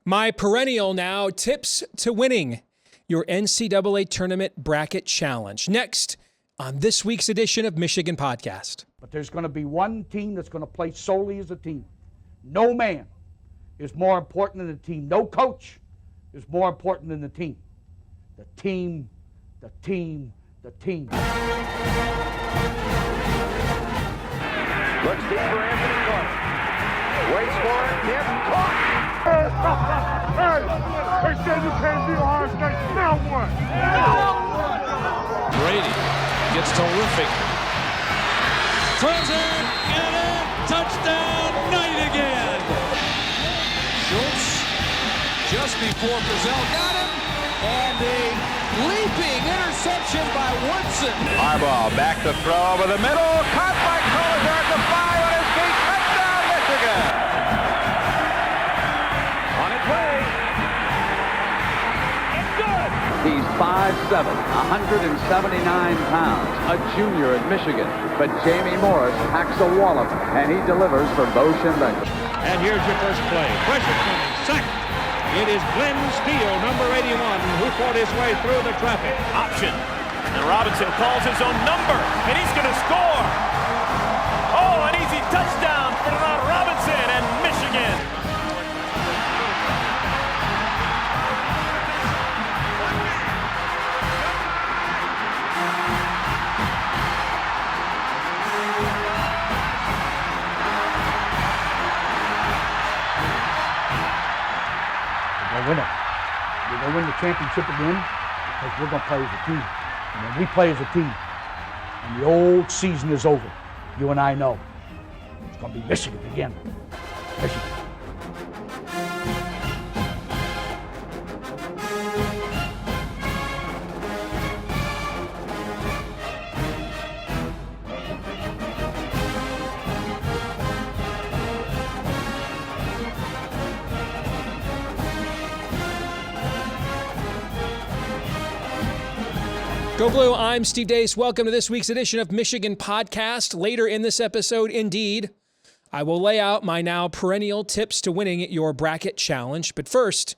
My perennial now tips to winning your NCAA tournament bracket challenge. Next on this week's edition of Michigan Podcast. But there's going to be one team that's going to play solely as a team. No man is more important than the team. No coach is more important than the team. The team, the team, the team. Looks deep for Anthony Clark. Waits for it. Hit. Caught. Hey, they said you can't be Ohio State. Now what? Brady gets terrific. Throws it, and in. Touchdown, Knight again. Schultz just before Brazil got him. And a leaping interception by Woodson. Harbaugh back to throw over the middle. Caught by Collier at the 5 on his feet. Touchdown, Michigan. On its way. It's good. He's 5'7", 179 pounds, a junior at Michigan. But Jamie Morris packs a wallop, and he delivers for Bo Schembechler. And here's your first play. Pressure coming. Sack. It is Glenn Steele, number 81, who fought his way through the traffic. Option. And Robinson calls his own number, and he's going to score. Oh, an easy touchdown for Robinson and Michigan. Win it. We're going to win the championship again because we're going to play as a team. And when we play as a team and the old season is over, you and I know it's going to be Michigan again. Michigan. Go Blue, I'm Steve Deace. Welcome to this week's edition of Michigan Podcast. Later in this episode, indeed, I will lay out my now perennial tips to winning your bracket challenge. But first,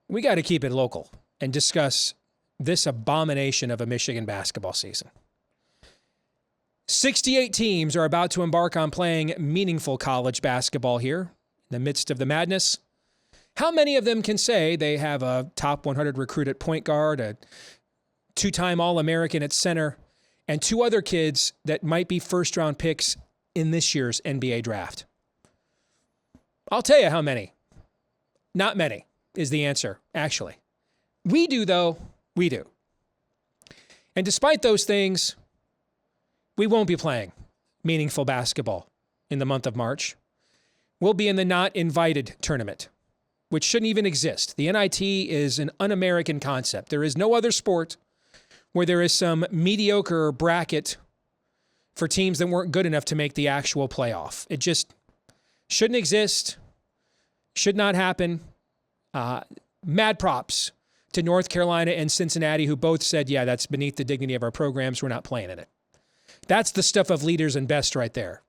we got to keep it local and discuss this abomination of a Michigan basketball season. 68 teams are about to embark on playing meaningful college basketball here in the midst of the madness. How many of them can say they have a top 100 recruit at point guard, a two-time All-American at center, and two other kids that might be first-round picks in this year's NBA draft? I'll tell you how many. Not many is the answer, actually. We do, though. We do. And despite those things, we won't be playing meaningful basketball in the month of March. We'll be in the not invited tournament, which shouldn't even exist. The NIT is an un-American concept. There is no other sport where there is some mediocre bracket for teams that weren't good enough to make the actual playoff. It just shouldn't exist, should not happen. Mad props to North Carolina and Cincinnati, who both said, yeah, that's beneath the dignity of our programs. We're not playing in it. That's the stuff of leaders and best right there.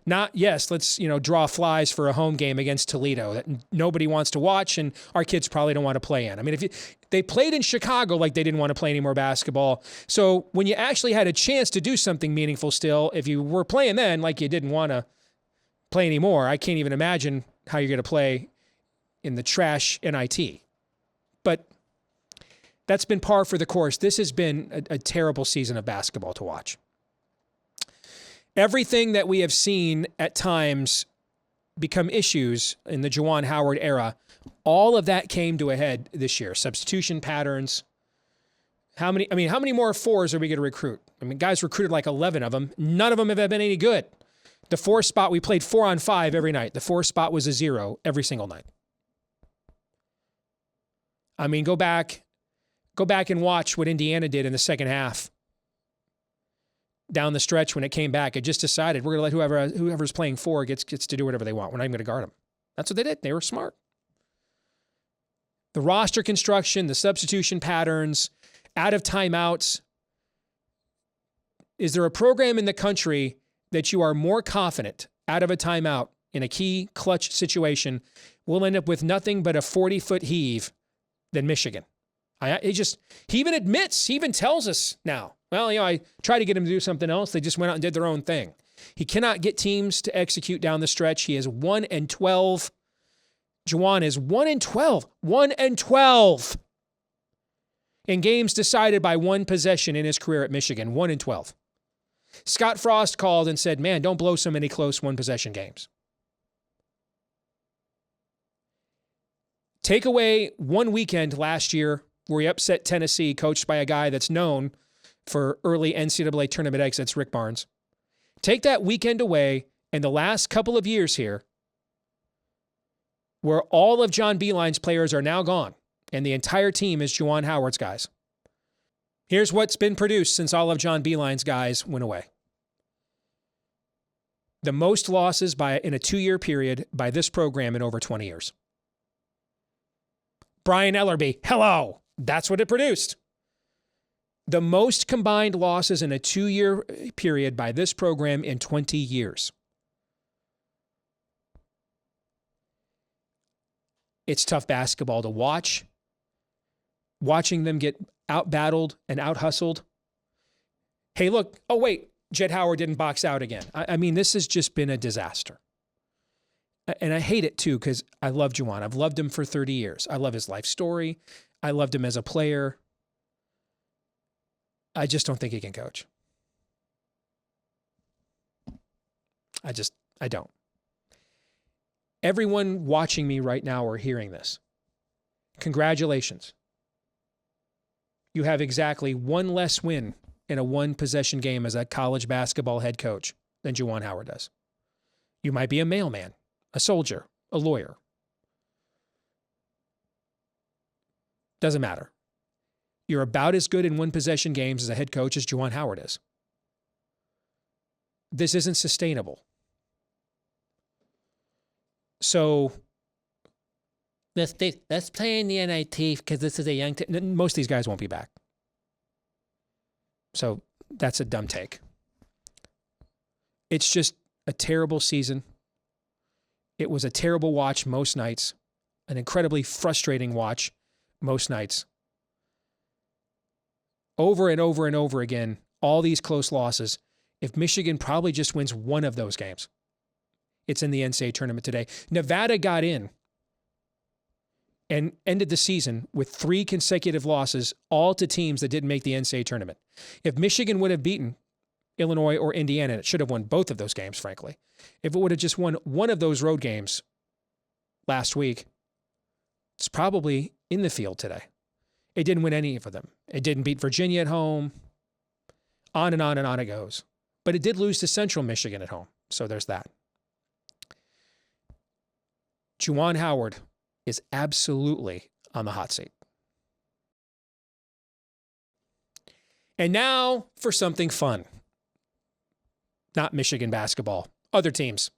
Not, yes, let's, draw flies for a home game against Toledo that nobody wants to watch and our kids probably don't want to play in. I mean, they played in Chicago like they didn't want to play any more basketball. So when you actually had a chance to do something meaningful still, if you were playing then like you didn't want to play anymore, I can't even imagine how you're going to play in the trash NIT. But that's been par for the course. This has been a terrible season of basketball to watch. Everything that we have seen at times become issues in the Juwan Howard era, all of that came to a head this year. Substitution patterns. How many more fours are we going to recruit? I mean, guys recruited like 11 of them. None of them have been any good. The 4 spot, we played 4-on-5 every night. The 4 spot was a 0 every single night. I mean, go back and watch what Indiana did in the second half. Down the stretch when it came back, it just decided we're going to let whoever's playing 4 gets to do whatever they want. We're not even going to guard them. That's what they did. They were smart. The roster construction, the substitution patterns, out of timeouts. Is there a program in the country that you are more confident out of a timeout in a key clutch situation, we'll end up with nothing but a 40-foot heave than Michigan. He even admits, he even tells us now, well, I tried to get him to do something else. They just went out and did their own thing. He cannot get teams to execute down the stretch. He is 1-12. Juwan is 1-12. 1-12 in games decided by one possession in his career at Michigan. 1-12. Scott Frost called and said, man, don't blow so many close one-possession games. Take away one weekend last year where he upset Tennessee, coached by a guy that's known for early NCAA tournament exits, Rick Barnes. Take that weekend away, and the last couple of years here, where all of John Beilein's players are now gone, and the entire team is Juwan Howard's guys. Here's what's been produced since all of John Beilein's guys went away. The most losses in a 2-year period by this program in over 20 years. Brian Ellerby, hello. That's what it produced. The most combined losses in a 2-year period by this program in 20 years. It's tough basketball to watch. Watching them get out-battled and out-hustled. Hey, look. Oh, wait. Jett Howard didn't box out again. I mean, this has just been a disaster. And I hate it, too, because I love Juwan. I've loved him for 30 years. I love his life story. I loved him as a player. I just don't think he can coach. I don't. Everyone watching me right now or hearing this, congratulations. You have exactly one less win in a one-possession game as a college basketball head coach than Juwan Howard does. You might be a mailman, a soldier, a lawyer. Doesn't matter. You're about as good in one-possession games as a head coach as Juwan Howard is. This isn't sustainable. So let's play in the NIT because this is a young team. Most of these guys won't be back. So that's a dumb take. It's just a terrible season. It was a terrible watch most nights, an incredibly frustrating watch most nights. Over and over and over again, all these close losses. If Michigan probably just wins one of those games, it's in the NCAA tournament today. Nevada got in and ended the season with 3 consecutive losses, all to teams that didn't make the NCAA tournament. If Michigan would have beaten Illinois or Indiana, and it should have won both of those games, frankly. If it would have just won one of those road games last week, it's probably in the field today. It didn't win any of them. It didn't beat Virginia at home. On and on and on it goes. But it did lose to Central Michigan at home. So there's that. Juwan Howard is absolutely on the hot seat. And now for something fun. Not Michigan basketball. Other teams.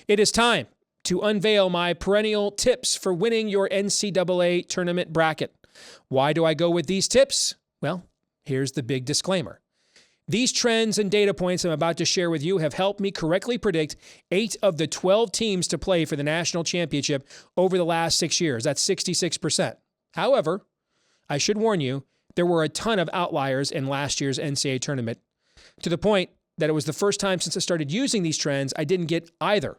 It is time to unveil my perennial tips for winning your NCAA tournament bracket. Why do I go with these tips? Well, here's the big disclaimer. These trends and data points I'm about to share with you have helped me correctly predict 8 of the 12 teams to play for the national championship over the last 6 years. That's 66%. However, I should warn you, there were a ton of outliers in last year's NCAA tournament, to the point that it was the first time since I started using these trends I didn't get either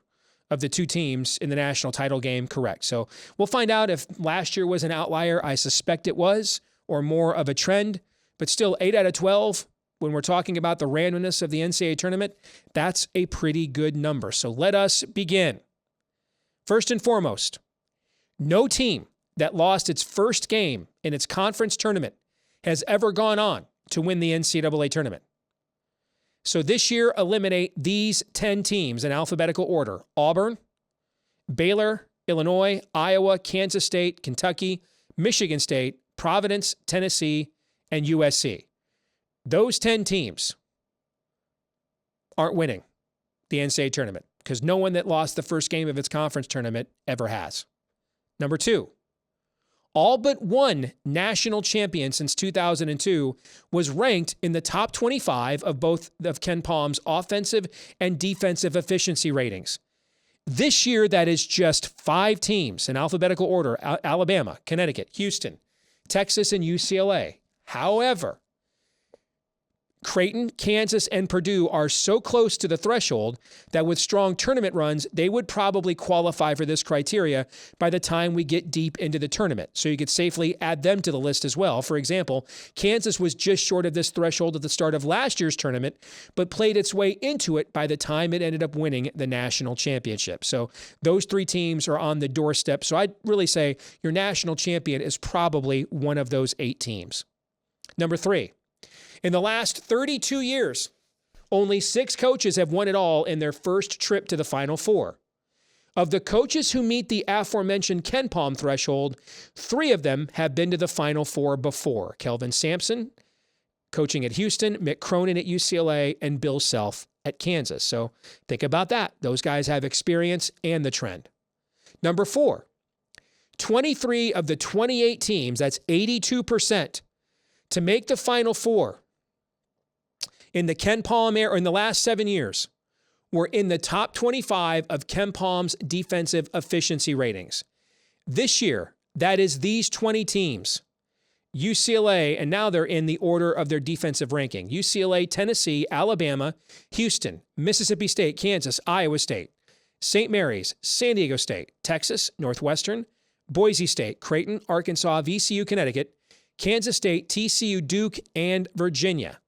of the 2 teams in the national title game correct. So we'll find out if last year was an outlier. I suspect it was, or more of a trend, but still 8 out of 12, when we're talking about the randomness of the NCAA tournament, that's a pretty good number. So let us begin. First and foremost, no team that lost its first game in its conference tournament has ever gone on to win the NCAA tournament. So this year, eliminate these 10 teams in alphabetical order: Auburn, Baylor, Illinois, Iowa, Kansas State, Kentucky, Michigan State, Providence, Tennessee, and USC. Those 10 teams aren't winning the NCAA tournament because no one that lost the first game of its conference tournament ever has. Number 2, all but one national champion since 2002 was ranked in the top 25 of both of Ken Palm's offensive and defensive efficiency ratings. This year, that is just 5 teams in alphabetical order: Alabama, Connecticut, Houston, Texas, and UCLA. However, Creighton, Kansas, and Purdue are so close to the threshold that with strong tournament runs, they would probably qualify for this criteria by the time we get deep into the tournament. So you could safely add them to the list as well. For example, Kansas was just short of this threshold at the start of last year's tournament, but played its way into it by the time it ended up winning the national championship. So those 3 teams are on the doorstep. So I'd really say your national champion is probably one of those 8 teams. Number 3. In the last 32 years, only 6 coaches have won it all in their first trip to the Final Four. Of the coaches who meet the aforementioned Ken Palm threshold, 3 of them have been to the Final Four before. Kelvin Sampson, coaching at Houston, Mick Cronin at UCLA, and Bill Self at Kansas. So think about that. Those guys have experience and the trend. Number 4, 23 of the 28 teams, that's 82%, to make the Final Four in the Ken Palm era, or in the last 7 years, were in the top 25 of Ken Palm's defensive efficiency ratings. This year, that is these 20 teams: UCLA, and now they're in the order of their defensive ranking: UCLA, Tennessee, Alabama, Houston, Mississippi State, Kansas, Iowa State, St. Mary's, San Diego State, Texas, Northwestern, Boise State, Creighton, Arkansas, VCU, Connecticut, Kansas State, TCU, Duke, and Virginia.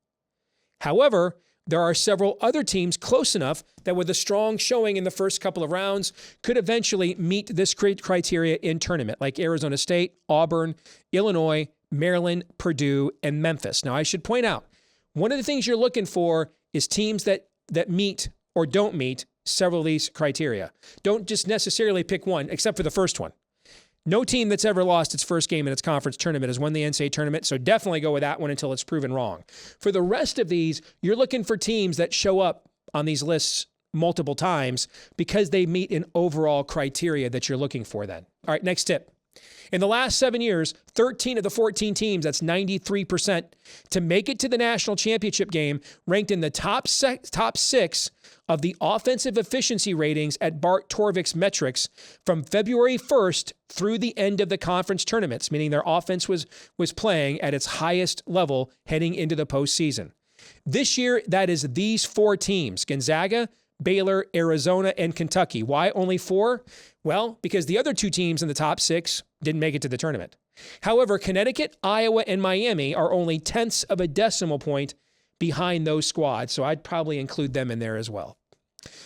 However, there are several other teams close enough that with a strong showing in the first couple of rounds could eventually meet this criteria in tournament, like Arizona State, Auburn, Illinois, Maryland, Purdue, and Memphis. Now, I should point out, one of the things you're looking for is teams that meet or don't meet several of these criteria. Don't just necessarily pick one, except for the first one. No team that's ever lost its first game in its conference tournament has won the NCAA tournament, so definitely go with that one until it's proven wrong. For the rest of these, you're looking for teams that show up on these lists multiple times because they meet an overall criteria that you're looking for then. All right, next tip. In the last 7 years, 13 of the 14 teams, that's 93%, to make it to the national championship game, ranked in the top 6 of the offensive efficiency ratings at Bart Torvik's metrics from February 1st through the end of the conference tournaments, meaning their offense was playing at its highest level heading into the postseason. This year, that is these 4 teams: Gonzaga, Baylor, Arizona, and Kentucky. Why only 4? Well, because the other 2 teams in the top 6 didn't make it to the tournament. However, Connecticut, Iowa, and Miami are only 0.1 of a decimal point behind those squads, so I'd probably include them in there as well.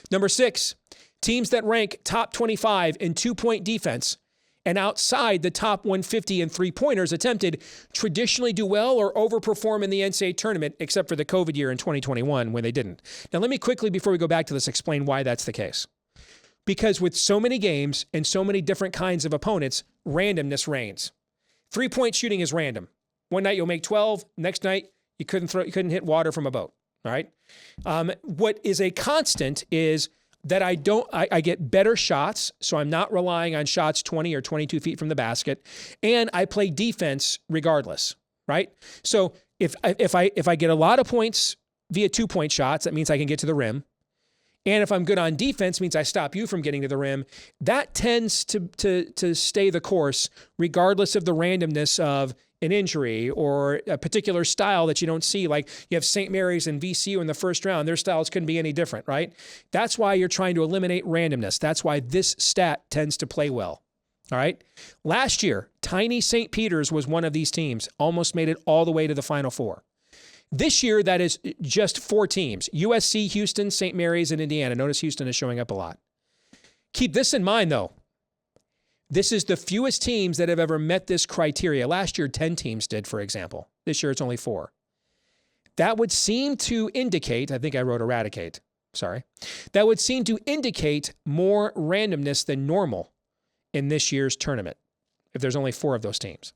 Number 6, teams that rank top 25 in 2-point defense and outside the top 150 in 3-pointers attempted traditionally do well or overperform in the NCAA tournament, except for the COVID year in 2021 when they didn't. Now, let me quickly, before we go back to this, explain why that's the case. Because with so many games and so many different kinds of opponents, randomness reigns. 3-point shooting is random. One night you'll make 12, next night you couldn't hit water from a boat. All right. What is a constant is that I get better shots, so I'm not relying on shots 20 or 22 feet from the basket, and I play defense regardless, right? So if I get a lot of points via 2-point shots, that means I can get to the rim. And if I'm good on defense, means I stop you from getting to the rim. That tends to stay the course, regardless of the randomness of an injury or a particular style that you don't see. Like you have St. Mary's and VCU in the first round. Their styles couldn't be any different, right? That's why you're trying to eliminate randomness. That's why this stat tends to play well. All right. Last year, tiny St. Peter's was one of these teams, almost made it all the way to the Final Four. This year, that is just 4 teams: USC, Houston, St. Mary's, and Indiana. Notice Houston is showing up a lot. Keep this in mind, though. This is the fewest teams that have ever met this criteria. Last year, 10 teams did, for example. This year, it's only 4. That would seem to indicate, I think I wrote eradicate, sorry. That would seem to indicate more randomness than normal in this year's tournament, if there's only 4 of those teams.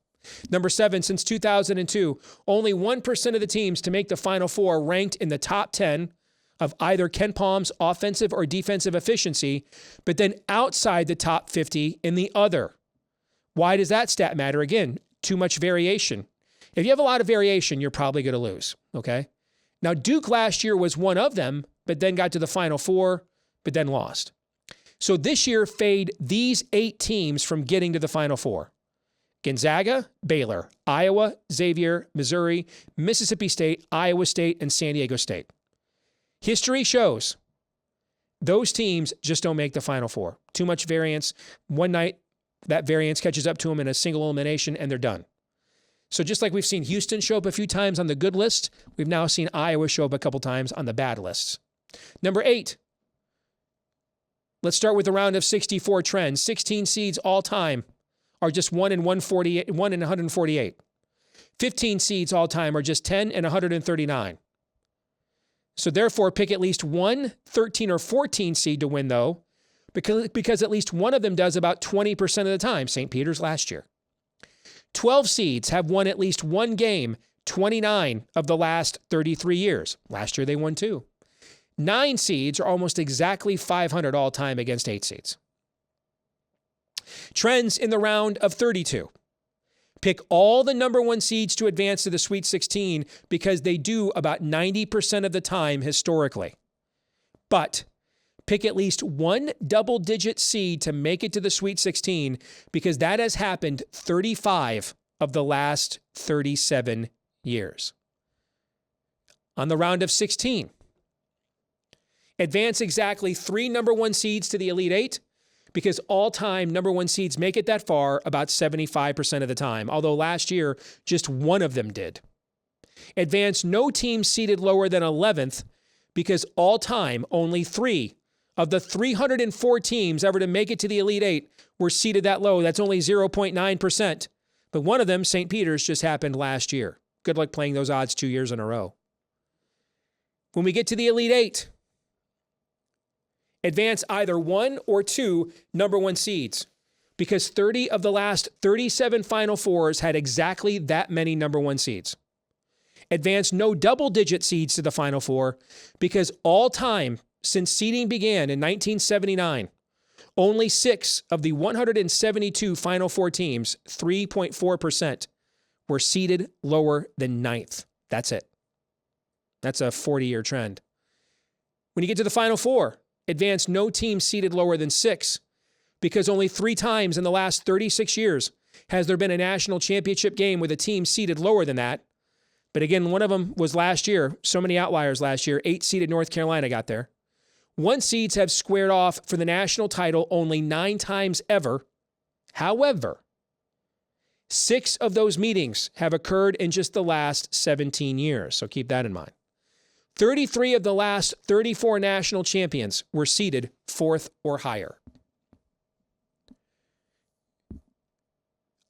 Number 7, since 2002, only 1% of the teams to make the Final Four ranked in the top 10 of either Ken Palm's offensive or defensive efficiency, but then outside the top 50 in the other. Why does that stat matter? Again, too much variation. If you have a lot of variation, you're probably going to lose, okay? Now, Duke last year was one of them, but then got to the Final Four, but then lost. So this year, fade these 8 teams from getting to the Final Four. Gonzaga, Baylor, Iowa, Xavier, Missouri, Mississippi State, Iowa State, and San Diego State. History shows those teams just don't make the Final Four. Too much variance. One night, that variance catches up to them in a single elimination, and they're done. So just like we've seen Houston show up a few times on the good list, we've now seen Iowa show up a couple times on the bad lists. Number 8. Let's start with the round of 64 trends. 16 seeds all time are just 1 in 148. 15 seeds all time are just 10 and 139. So therefore, pick at least one 13 or 14 seed to win, though, because at least one of them does about 20% of the time. St. Peter's last year. 12 seeds have won at least one game 29 of the last 33 years. Last year, they won 2. 9 seeds are almost exactly 500 all time against 8 seeds. Trends in the round of 32. Pick all the number 1 seeds to advance to the Sweet 16 because they do about 90% of the time historically. But pick at least one double-digit seed to make it to the Sweet 16 because that has happened 35 of the last 37 years. On the round of 16. Advance exactly 3 number 1 seeds to the Elite 8 because all-time number 1 seeds make it that far about 75% of the time, although last year just one of them did. Advance no team seeded lower than 11th because all-time only 3 of the 304 teams ever to make it to the Elite 8 were seeded that low. That's only 0.9%. But one of them, St. Peter's, just happened last year. Good luck playing those odds 2 years in a row. When we get to the Elite 8, advance either 1 or 2 number 1 seeds because 30 of the last 37 Final Fours had exactly that many number 1 seeds. Advance no double-digit seeds to the Final Four because all time since seeding began in 1979, only 6 of the 172 Final Four teams, 3.4%, were seeded lower than 9th. That's it. That's a 40-year trend. When you get to the Final Four, advance no team seeded lower than 6 because only 3 times in the last 36 years has there been a national championship game with a team seeded lower than that. But again, one of them was last year. So many outliers last year. 8 seeded North Carolina got there. 1 seeds have squared off for the national title only 9 times ever. However, 6 of those meetings have occurred in just the last 17 years. So keep that in mind. 33 of the last 34 national champions were seeded 4th or higher.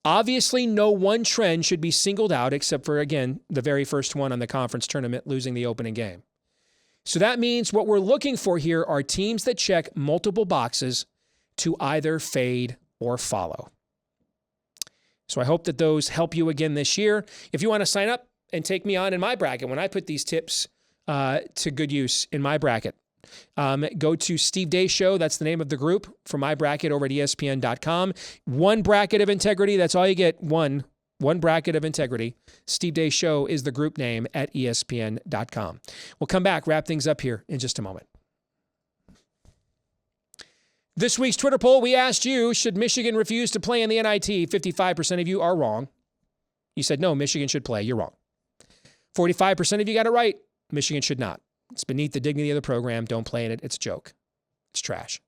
Obviously, no one trend should be singled out except for, again, the very first one on the conference tournament, losing the opening game. So that means what we're looking for here are teams that check multiple boxes to either fade or follow. So I hope that those help you again this year. If you want to sign up and take me on in my bracket, when I put these tips to good use in my bracket, go to Steve Deace Show. That's the name of the group for my bracket over at ESPN.com. One bracket of integrity. That's all you get. One bracket of integrity. Steve Deace Show is the group name at ESPN.com. We'll come back, wrap things up here in just a moment. This week's Twitter poll, we asked you, should Michigan refuse to play in the NIT? 55% of you are wrong. You said, no, Michigan should play. You're wrong. 45% of you got it right. Michigan should not. It's beneath the dignity of the program. Don't play in it. It's a joke. It's trash.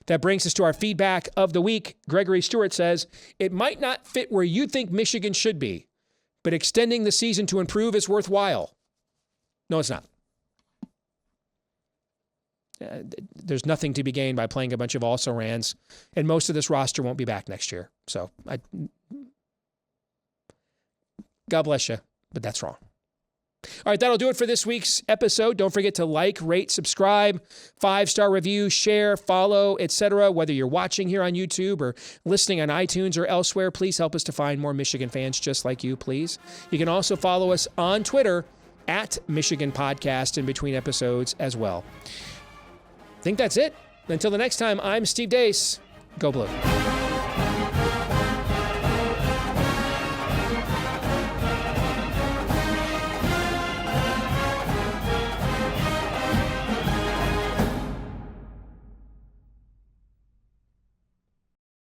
That brings us to our feedback of the week. Gregory Stewart says, it might not fit where you think Michigan should be, but extending the season to improve is worthwhile. No, it's not. There's nothing to be gained by playing a bunch of also-rans, and most of this roster won't be back next year. So, God bless you, but that's wrong. All right, that'll do it for this week's episode. Don't forget to like, rate, subscribe, 5-star review, share, follow, etc. Whether you're watching here on YouTube or listening on iTunes or elsewhere, please help us to find more Michigan fans just like you, please. You can also follow us on Twitter at Michigan Podcast in between episodes as well. I think that's it. Until the next time, I'm Steve Deace. Go Blue.